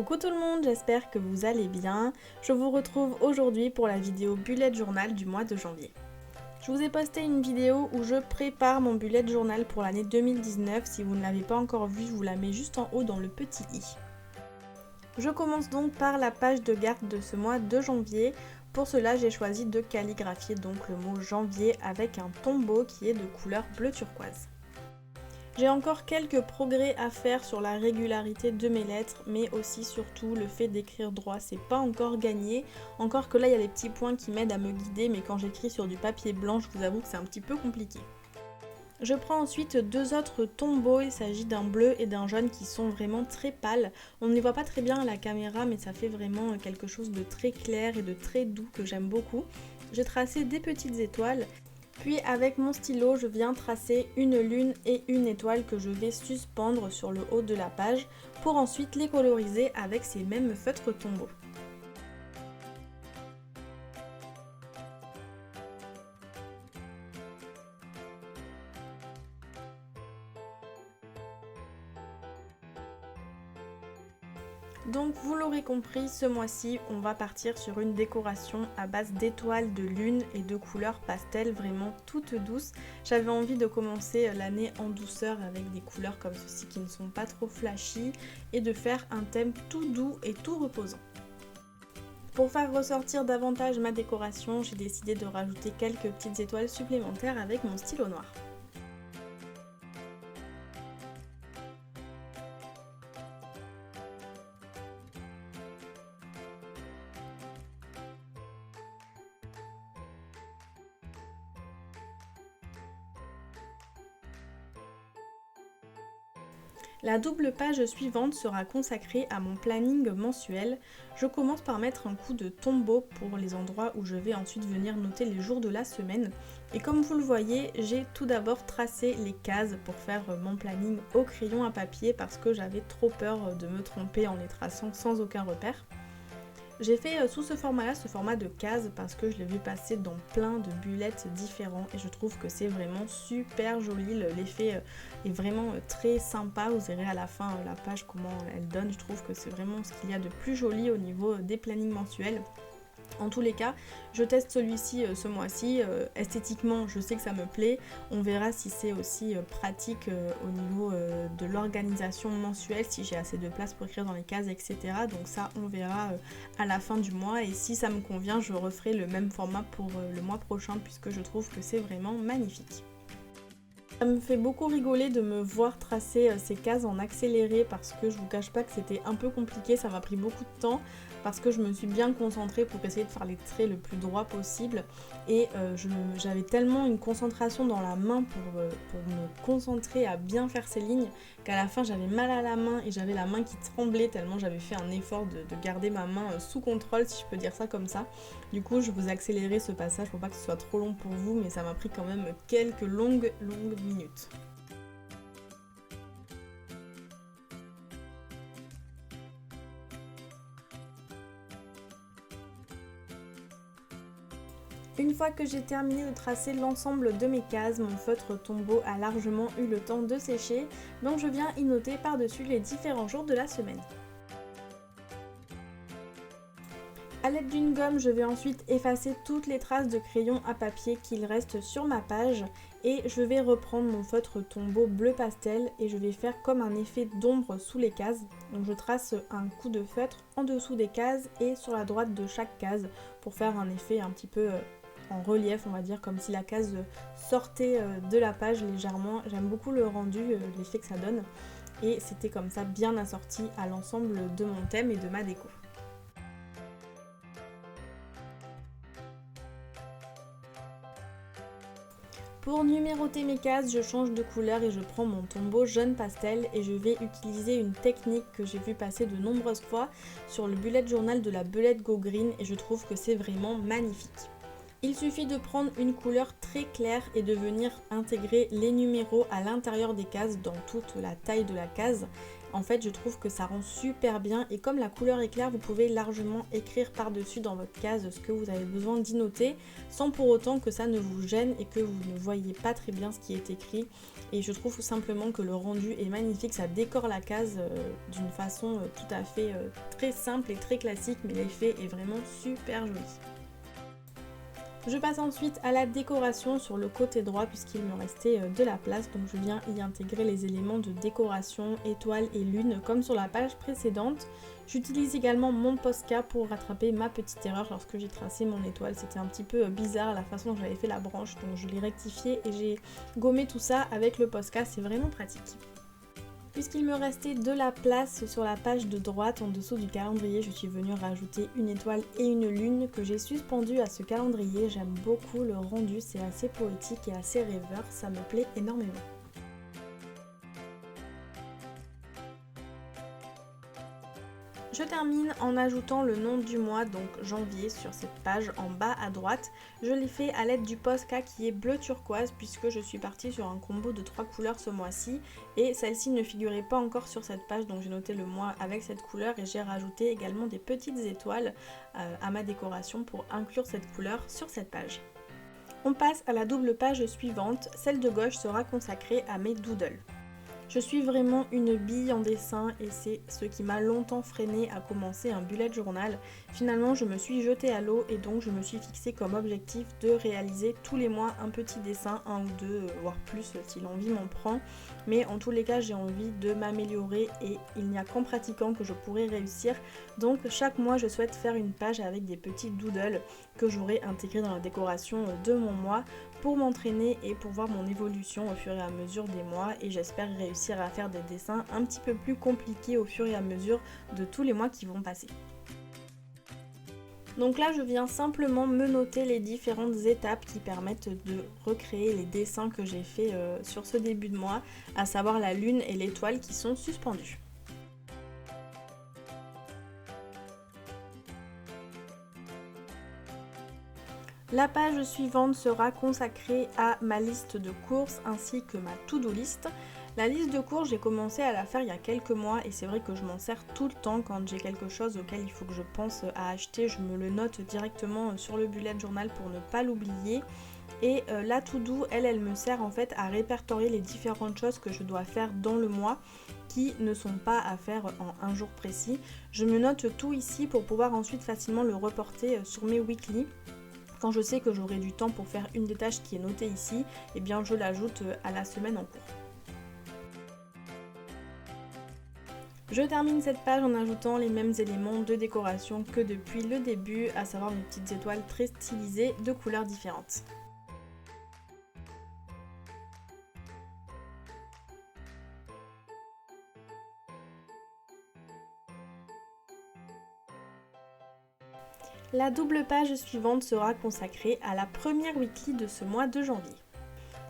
Coucou tout le monde, j'espère que vous allez bien. Je vous retrouve aujourd'hui pour la vidéo bullet journal du mois de janvier. Je vous ai posté une vidéo où je prépare mon bullet journal pour l'année 2019. Si vous ne l'avez pas encore vue, je vous la mets juste en haut dans le petit i. Je commence donc par la page de garde de ce mois de janvier. Pour cela, j'ai choisi de calligraphier donc le mot janvier avec un tombeau qui est de couleur bleu turquoise. J'ai encore quelques progrès à faire sur la régularité de mes lettres, mais aussi surtout le fait d'écrire droit, c'est pas encore gagné. Encore que là, il y a des petits points qui m'aident à me guider, mais quand j'écris sur du papier blanc, je vous avoue que c'est un petit peu compliqué. Je prends ensuite deux autres tombeaux, il s'agit d'un bleu et d'un jaune qui sont vraiment très pâles. On ne les voit pas très bien à la caméra, mais ça fait vraiment quelque chose de très clair et de très doux que j'aime beaucoup. J'ai tracé des petites étoiles. Puis avec mon stylo, je viens tracer une lune et une étoile que je vais suspendre sur le haut de la page pour ensuite les coloriser avec ces mêmes feutres tombeaux. Donc vous l'aurez compris, ce mois-ci, on va partir sur une décoration à base d'étoiles, de lune et de couleurs pastel vraiment toutes douces. J'avais envie de commencer l'année en douceur avec des couleurs comme ceci qui ne sont pas trop flashy et de faire un thème tout doux et tout reposant. Pour faire ressortir davantage ma décoration, j'ai décidé de rajouter quelques petites étoiles supplémentaires avec mon stylo noir. La double page suivante sera consacrée à mon planning mensuel. Je commence par mettre un coup de tombeau pour les endroits où je vais ensuite venir noter les jours de la semaine. Et comme vous le voyez, j'ai tout d'abord tracé les cases pour faire mon planning au crayon à papier parce que j'avais trop peur de me tromper en les traçant sans aucun repère. J'ai fait sous ce format-là, ce format de cases, parce que je l'ai vu passer dans plein de bullets différents et je trouve que c'est vraiment super joli. L'effet est vraiment très sympa. Vous verrez à la fin la page comment elle donne. Je trouve que c'est vraiment ce qu'il y a de plus joli au niveau des plannings mensuels. En tous les cas, je teste celui-ci ce mois-ci. Esthétiquement, je sais que ça me plaît. On verra si c'est aussi pratique au niveau de l'organisation mensuelle, si j'ai assez de place pour écrire dans les cases, etc. Donc ça, on verra à la fin du mois. Et si ça me convient, je referai le même format pour le mois prochain, puisque je trouve que c'est vraiment magnifique. Ça me fait beaucoup rigoler de me voir tracer ces cases en accéléré parce que je vous cache pas que c'était un peu compliqué, ça m'a pris beaucoup de temps parce que je me suis bien concentrée pour essayer de faire les traits le plus droit possible et j'avais tellement une concentration dans la main pour me concentrer à bien faire ces lignes qu'à la fin j'avais mal à la main et j'avais la main qui tremblait tellement j'avais fait un effort de garder ma main sous contrôle, si je peux dire ça comme ça. Du coup je vous accélérer ce passage pour pas que ce soit trop long pour vous, mais ça m'a pris quand même quelques longues minutes. Une fois que j'ai terminé de tracer l'ensemble de mes cases, mon feutre tombeau a largement eu le temps de sécher, donc je viens y noter par-dessus les différents jours de la semaine. A l'aide d'une gomme, je vais ensuite effacer toutes les traces de crayon à papier qu'il reste sur ma page et je vais reprendre mon feutre tombeau bleu pastel et je vais faire comme un effet d'ombre sous les cases. Donc je trace un coup de feutre en dessous des cases et sur la droite de chaque case pour faire un effet un petit peu en relief, on va dire, comme si la case sortait de la page légèrement. J'aime beaucoup le rendu, l'effet que ça donne et c'était comme ça bien assorti à l'ensemble de mon thème et de ma déco. Pour numéroter mes cases, je change de couleur et je prends mon tombeau jaune pastel et je vais utiliser une technique que j'ai vu passer de nombreuses fois sur le bullet journal de la Belette Go Green et je trouve que c'est vraiment magnifique. Il suffit de prendre une couleur très claire et de venir intégrer les numéros à l'intérieur des cases dans toute la taille de la case. En fait, je trouve que ça rend super bien et comme la couleur est claire, vous pouvez largement écrire par-dessus dans votre case ce que vous avez besoin d'y noter sans pour autant que ça ne vous gêne et que vous ne voyez pas très bien ce qui est écrit. Et je trouve simplement que le rendu est magnifique, ça décore la case d'une façon tout à fait très simple et très classique, mais l'effet est vraiment super joli. Je passe ensuite à la décoration sur le côté droit puisqu'il me restait de la place, donc je viens y intégrer les éléments de décoration, étoiles et lune comme sur la page précédente. J'utilise également mon Posca pour rattraper ma petite erreur lorsque j'ai tracé mon étoile. C'était un petit peu bizarre la façon dont j'avais fait la branche, donc je l'ai rectifié et j'ai gommé tout ça avec le Posca, c'est vraiment pratique. Puisqu'il me restait de la place sur la page de droite en dessous du calendrier, je suis venue rajouter une étoile et une lune que j'ai suspendue à ce calendrier. J'aime beaucoup le rendu, c'est assez poétique et assez rêveur, ça me plaît énormément. Je termine en ajoutant le nom du mois, donc janvier, sur cette page en bas à droite. Je l'ai fait à l'aide du Posca qui est bleu turquoise puisque je suis partie sur un combo de 3 couleurs ce mois-ci et celle-ci ne figurait pas encore sur cette page, donc j'ai noté le mois avec cette couleur et j'ai rajouté également des petites étoiles à ma décoration pour inclure cette couleur sur cette page. On passe à la double page suivante, celle de gauche sera consacrée à mes doodles. Je suis vraiment une bille en dessin et c'est ce qui m'a longtemps freinée à commencer un bullet journal. Finalement, je me suis jetée à l'eau et donc je me suis fixé comme objectif de réaliser tous les mois un petit dessin, un ou deux, voire plus si l'envie m'en prend. Mais en tous les cas, j'ai envie de m'améliorer et il n'y a qu'en pratiquant que je pourrai réussir. Donc chaque mois, je souhaite faire une page avec des petits doodles que j'aurai intégrés dans la décoration de mon mois pour m'entraîner et pour voir mon évolution au fur et à mesure des mois et j'espère réussir à faire des dessins un petit peu plus compliqués au fur et à mesure de tous les mois qui vont passer. Donc là je viens simplement me noter les différentes étapes qui permettent de recréer les dessins que j'ai fait sur ce début de mois, à savoir la lune et l'étoile qui sont suspendus. La page suivante sera consacrée à ma liste de courses ainsi que ma to-do list. La liste de courses, j'ai commencé à la faire il y a quelques mois et c'est vrai que je m'en sers tout le temps quand j'ai quelque chose auquel il faut que je pense à acheter. Je me le note directement sur le bullet journal pour ne pas l'oublier. Et la to-do, elle me sert en fait à répertorier les différentes choses que je dois faire dans le mois qui ne sont pas à faire en un jour précis. Je me note tout ici pour pouvoir ensuite facilement le reporter sur mes weekly. Quand je sais que j'aurai du temps pour faire une des tâches qui est notée ici, eh bien je l'ajoute à la semaine en cours. Je termine cette page en ajoutant les mêmes éléments de décoration que depuis le début, à savoir mes petites étoiles très stylisées de couleurs différentes. La double page suivante sera consacrée à la première weekly de ce mois de janvier.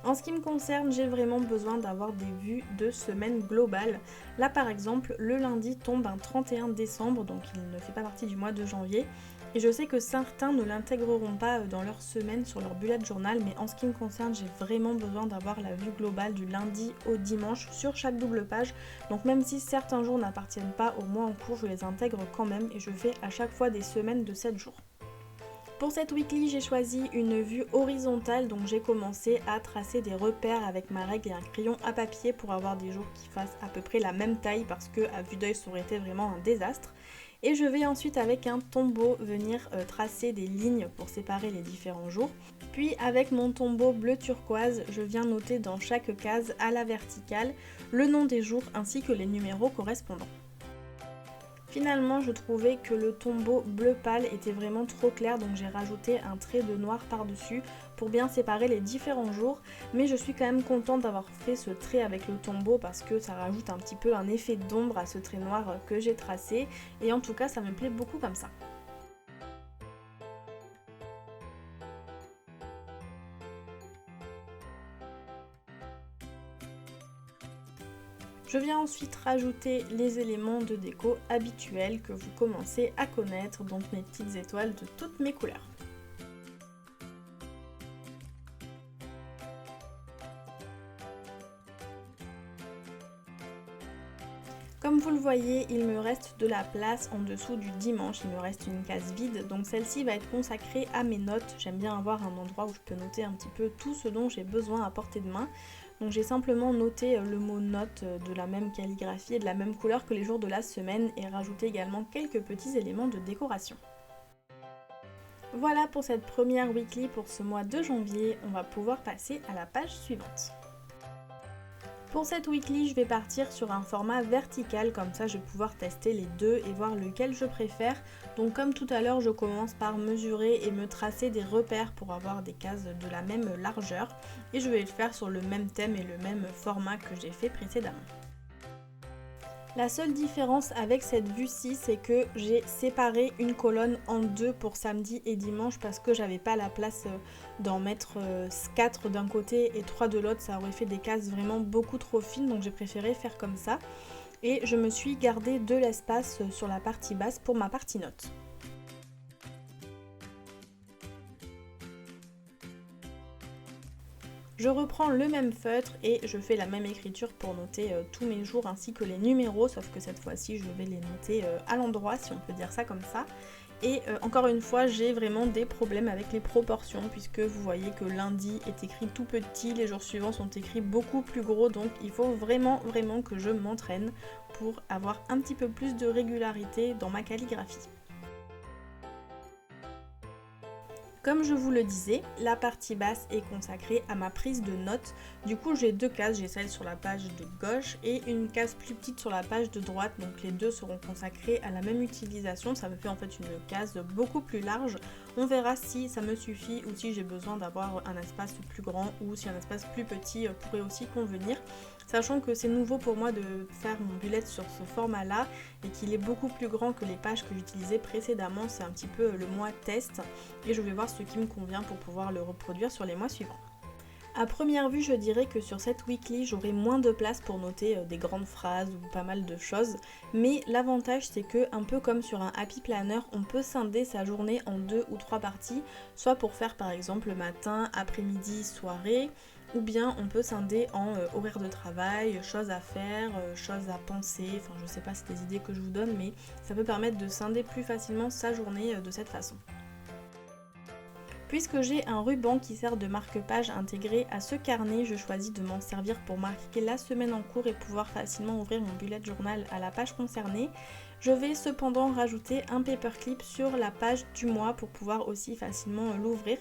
En ce qui me concerne, j'ai vraiment besoin d'avoir des vues de semaine globale. Là par exemple, le lundi tombe un 31 décembre, donc il ne fait pas partie du mois de janvier. Et je sais que certains ne l'intégreront pas dans leur semaine sur leur bullet journal, mais en ce qui me concerne, j'ai vraiment besoin d'avoir la vue globale du lundi au dimanche sur chaque double page. Donc même si certains jours n'appartiennent pas au mois en cours, je les intègre quand même et je fais à chaque fois des semaines de 7 jours. Pour cette weekly, j'ai choisi une vue horizontale, donc j'ai commencé à tracer des repères avec ma règle et un crayon à papier pour avoir des jours qui fassent à peu près la même taille parce que à vue d'œil ça aurait été vraiment un désastre. Et je vais ensuite avec un tombeau venir tracer des lignes pour séparer les différents jours. Puis avec mon tombeau bleu turquoise, je viens noter dans chaque case à la verticale le nom des jours ainsi que les numéros correspondants. Finalement, je trouvais que le tombeau bleu pâle était vraiment trop clair, donc j'ai rajouté un trait de noir par-dessus pour bien séparer les différents jours. Mais je suis quand même contente d'avoir fait ce trait avec le tombeau parce que ça rajoute un petit peu un effet d'ombre à ce trait noir que j'ai tracé. Et en tout cas, ça me plaît beaucoup comme ça. Je viens ensuite rajouter les éléments de déco habituels que vous commencez à connaître, donc mes petites étoiles de toutes mes couleurs. Comme vous le voyez, il me reste de la place en dessous du dimanche, il me reste une case vide, donc celle-ci va être consacrée à mes notes. J'aime bien avoir un endroit où je peux noter un petit peu tout ce dont j'ai besoin à portée de main. Donc j'ai simplement noté le mot note de la même calligraphie et de la même couleur que les jours de la semaine et rajouté également quelques petits éléments de décoration. Voilà pour cette première weekly pour ce mois de janvier, on va pouvoir passer à la page suivante. Pour cette weekly, je vais partir sur un format vertical, comme ça je vais pouvoir tester les deux et voir lequel je préfère. Donc comme tout à l'heure, je commence par mesurer et me tracer des repères pour avoir des cases de la même largeur. Et je vais le faire sur le même thème et le même format que j'ai fait précédemment. La seule différence avec cette vue-ci, c'est que j'ai séparé une colonne en deux pour samedi et dimanche parce que j'avais pas la place d'en mettre 4 d'un côté et 3 de l'autre, ça aurait fait des cases vraiment beaucoup trop fines, donc j'ai préféré faire comme ça. Et je me suis gardé de l'espace sur la partie basse pour ma partie notes. Je reprends le même feutre et je fais la même écriture pour noter tous mes jours ainsi que les numéros, sauf que cette fois-ci je vais les noter à l'endroit, si on peut dire ça comme ça. Et encore une fois, j'ai vraiment des problèmes avec les proportions puisque vous voyez que lundi est écrit tout petit, les jours suivants sont écrits beaucoup plus gros, donc il faut vraiment que je m'entraîne pour avoir un petit peu plus de régularité dans ma calligraphie. Comme je vous le disais, la partie basse est consacrée à ma prise de notes. Du coup, j'ai deux cases, j'ai celle sur la page de gauche et une case plus petite sur la page de droite. Donc les deux seront consacrées à la même utilisation. Ça me fait en fait une case beaucoup plus large. On verra si ça me suffit ou si j'ai besoin d'avoir un espace plus grand ou si un espace plus petit pourrait aussi convenir. Sachant que c'est nouveau pour moi de faire mon bullet sur ce format là et qu'il est beaucoup plus grand que les pages que j'utilisais précédemment, c'est un petit peu le mois test et je vais voir ce qui me convient pour pouvoir le reproduire sur les mois suivants. À première vue, je dirais que sur cette weekly, j'aurai moins de place pour noter des grandes phrases ou pas mal de choses, mais l'avantage c'est que, un peu comme sur un happy planner, on peut scinder sa journée en 2 ou 3 parties, soit pour faire par exemple matin, après-midi, soirée, ou bien on peut scinder en horaire de travail, choses à faire, choses à penser, enfin je sais pas, c'est des idées que je vous donne, mais ça peut permettre de scinder plus facilement sa journée de cette façon. Puisque j'ai un ruban qui sert de marque-page intégré à ce carnet, je choisis de m'en servir pour marquer la semaine en cours et pouvoir facilement ouvrir mon bullet journal à la page concernée. Je vais cependant rajouter un paperclip sur la page du mois pour pouvoir aussi facilement l'ouvrir.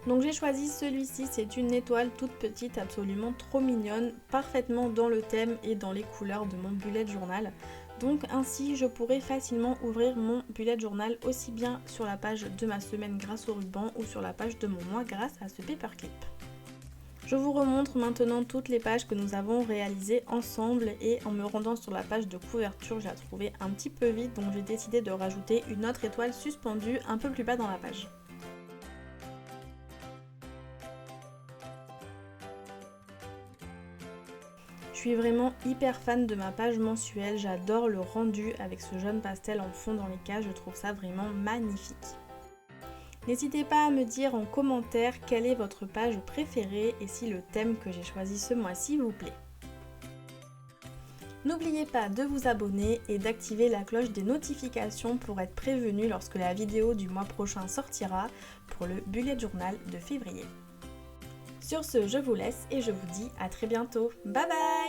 Donc j'ai choisi celui-ci, c'est une étoile toute petite, absolument trop mignonne, parfaitement dans le thème et dans les couleurs de mon bullet journal. Donc ainsi je pourrai facilement ouvrir mon bullet journal aussi bien sur la page de ma semaine grâce au ruban ou sur la page de mon mois grâce à ce paperclip. Je vous remontre maintenant toutes les pages que nous avons réalisées ensemble et en me rendant sur la page de couverture, j'ai trouvé un petit peu vide, donc j'ai décidé de rajouter une autre étoile suspendue un peu plus bas dans la page. Je suis vraiment hyper fan de ma page mensuelle, j'adore le rendu avec ce jaune pastel en fond dans les cases, je trouve ça vraiment magnifique. N'hésitez pas à me dire en commentaire quelle est votre page préférée et si le thème que j'ai choisi ce mois-ci vous plaît. N'oubliez pas de vous abonner et d'activer la cloche des notifications pour être prévenu lorsque la vidéo du mois prochain sortira pour le bullet journal de février. Sur ce, je vous laisse et je vous dis à très bientôt. Bye bye!